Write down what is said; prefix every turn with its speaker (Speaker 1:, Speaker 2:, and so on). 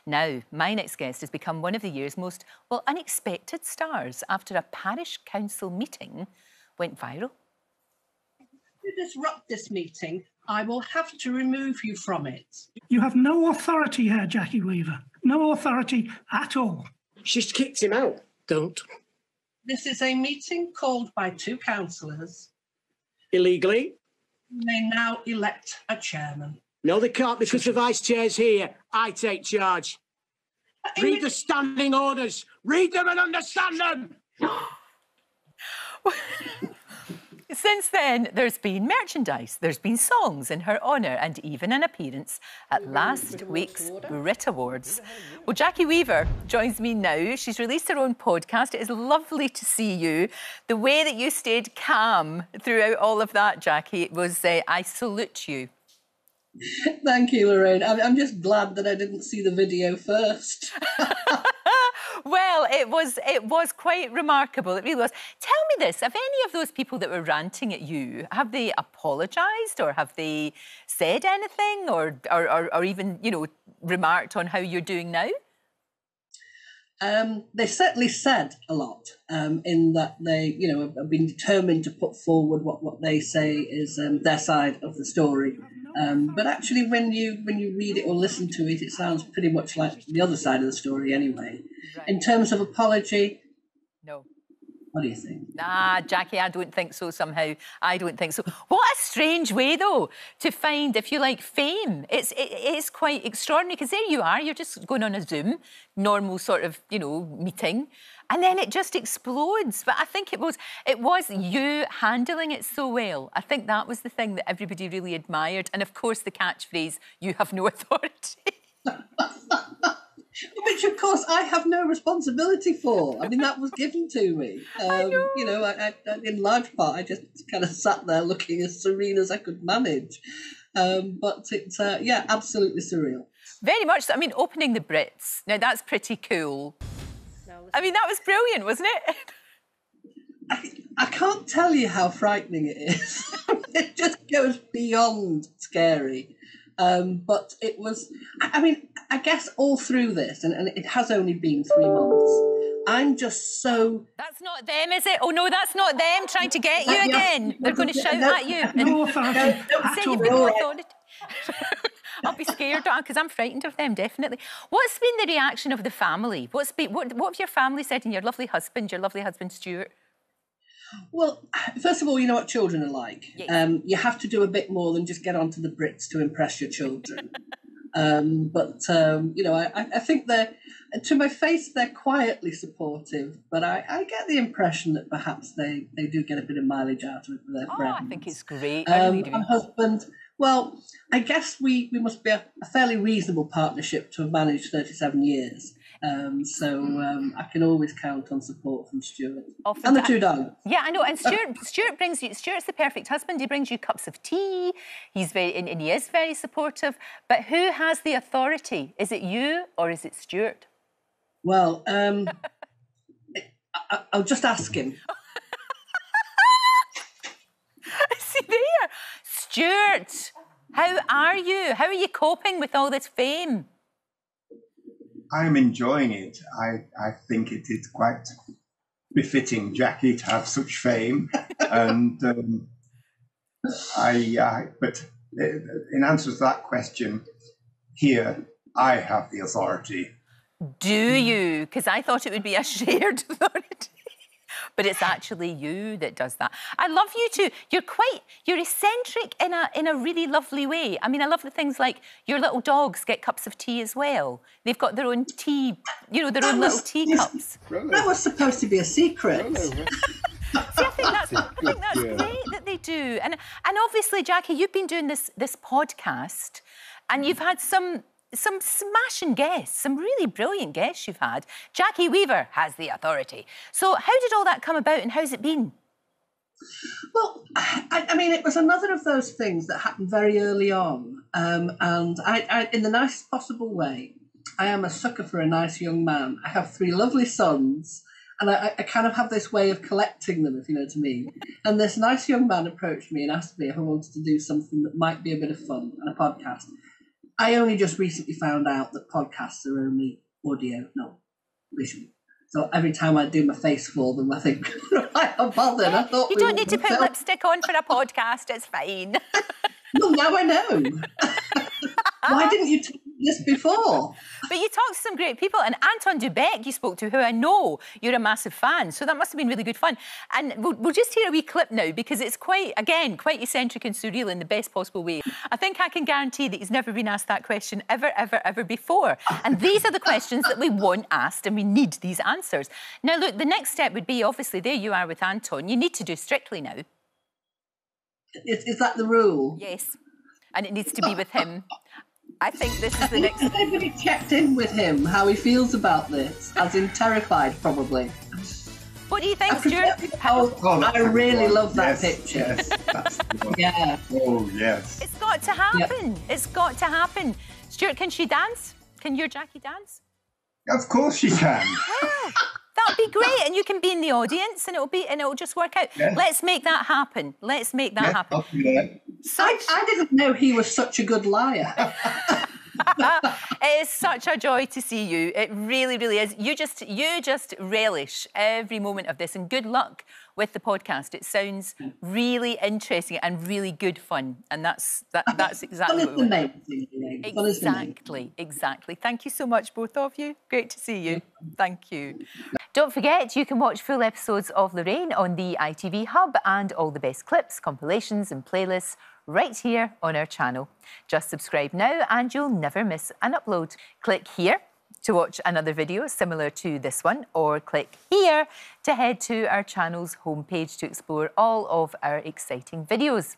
Speaker 1: Now, my next guest has become one of the year's most, well, unexpected stars after a parish council meeting went viral.
Speaker 2: If you disrupt this meeting, I will have to remove you from it.
Speaker 3: You have no authority here, Jackie Weaver. No authority at all.
Speaker 4: She's kicked him out. Don't.
Speaker 2: This is a meeting called by 2 councillors.
Speaker 4: Illegally?
Speaker 2: They now elect a chairman.
Speaker 4: No, they can't because the vice chair's here. I take charge. Read the standing orders. Read them and understand them.
Speaker 1: Since then, there's been merchandise, there's been songs in her honour and even an appearance at last week's Brit Awards. Well, Jackie Weaver joins me now. She's released her own podcast. It is lovely to see you. The way that you stayed calm throughout all of that, Jackie, was I salute you.
Speaker 2: Thank you, Lorraine. I'm just glad that I didn't see the video first.
Speaker 1: Well, it was quite remarkable. It really was. Tell me this, have any of those people that were ranting at you, have they apologised or have they said anything or even, you know, remarked on how you're doing now?
Speaker 2: They certainly said a lot in that they, you know, have been determined to put forward what they say is their side of the story. But actually, when you read it or listen to it, it sounds pretty much like the other side of the story anyway. Right. In terms of apology, no. What do you think?
Speaker 1: Ah, Jackie, I don't think so somehow. I don't think so. What a strange way, though, to find, if you like, fame. It is quite extraordinary, because there you are, you're just going on a Zoom, normal sort of, you know, meeting, and then it just explodes. But I think it was you handling it so well. I think that was the thing that everybody really admired. And, of course, the catchphrase, "You have no authority."
Speaker 2: Which, of course, I have no responsibility for. I mean, that was given to me.
Speaker 1: I know.
Speaker 2: You know, I, in large part, I just kind of sat there looking as serene as I could manage. But it's, yeah, absolutely surreal.
Speaker 1: Very much so. I mean, opening the Brits. Now, that's pretty cool. I mean, that was brilliant, wasn't it?
Speaker 2: I can't tell you how frightening it is. It just goes beyond scary. But it was, I mean, I guess all through this, and it has only been 3 months, I'm just so...
Speaker 1: That's not them, is it? Oh, no, that's not them trying to get you again. They're going to shout at you.
Speaker 3: No authority at all.
Speaker 1: No authority. I'll be scared, because I'm frightened of them, definitely. What's been the reaction of the family? What have your family said, and your lovely husband Stuart?
Speaker 2: Well, first of all, you know what children are like.
Speaker 1: Yes.
Speaker 2: You have to do a bit more than just get onto the Brits to impress your children. You know, I think to my face, they're quietly supportive, but I get the impression that perhaps they do get a bit of mileage out of it with their friends.
Speaker 1: I think it's great.
Speaker 2: My husband, well, I guess we must be a fairly reasonable partnership to have managed 37 years. I can always count on support from Stuart and the 2 dogs.
Speaker 1: Yeah, I know. And Stuart brings you. Stuart's the perfect husband. He brings you cups of tea. He's and he is very supportive. But who has the authority? Is it you or is it Stuart?
Speaker 2: Well, I'll just ask him.
Speaker 1: See there, Stuart. How are you? How are you coping with all this fame?
Speaker 5: I'm enjoying it. I think it is quite befitting Jackie to have such fame, and but in answer to that question, here I have the authority.
Speaker 1: Do you? Because I thought it would be a shared authority. But it's actually you that does that. I love you too. You're eccentric in a really lovely way. I mean, I love the things like your little dogs get cups of tea as well. They've got their own tea, you know, their own little teacups.
Speaker 2: That was supposed to be a secret.
Speaker 1: See, I think that's great that they do. And obviously, Jackie, you've been doing this podcast, and you've had some smashing guests, some really brilliant guests you've had. Jackie Weaver has the authority. So how did all that come about and how's it been?
Speaker 2: Well, I mean, it was another of those things that happened very early on. And I, in the nicest possible way, I am a sucker for a nice young man. I have 3 lovely sons, and I kind of have this way of collecting them, if you know what I mean. And this nice young man approached me and asked me if I wanted to do something that might be a bit of fun and a podcast. I only just recently found out that podcasts are only audio, not visual. So every time I do my face for them, I think, right, I'm bothered. I thought
Speaker 1: you don't need to put lipstick on for a podcast. It's fine.
Speaker 2: Well, now I know. Why didn't you tell me this before?
Speaker 1: But you talked to some great people, and Anton Dubek you spoke to, who I know you're a massive fan, so that must have been really good fun. And we'll just hear a wee clip now, because it's quite eccentric and surreal in the best possible way. I think I can guarantee that he's never been asked that question ever before. And these are the questions that we want asked, and we need these answers. Now, look, the next step would be, obviously, there you are with Anton. You need to do Strictly now.
Speaker 2: Is that the rule?
Speaker 1: Yes. And it needs to be with him. I think this is the next...
Speaker 2: Has anybody checked in with him, how he feels about this? As in terrified, probably.
Speaker 1: What do you think, Stuart?
Speaker 2: I really love that picture.
Speaker 5: Yes, that's the one.
Speaker 2: Yeah.
Speaker 5: Oh, yes.
Speaker 1: It's got to happen. Yep. It's got to happen. Stuart, can she dance? Can your Jackie dance?
Speaker 5: Of course she can.
Speaker 1: Yeah. That'd be great, and you can be in the audience, and it'll just work out.
Speaker 5: Yes.
Speaker 1: Let's make that happen. Let's make that happen.
Speaker 5: I'll do that.
Speaker 2: I didn't know he was such a good liar.
Speaker 1: It is such a joy to see you. It really, really is. You just relish every moment of this, and good luck with the podcast. It sounds really interesting and really good fun, and that's exactly what we want. Exactly. Thank you so much, both of you. Great to see you. Thank you. Don't forget, you can watch full episodes of Lorraine on the ITV Hub, and all the best clips, compilations and playlists right here on our channel. Just subscribe now and you'll never miss an upload. Click here to watch another video similar to this one, or click here to head to our channel's homepage to explore all of our exciting videos.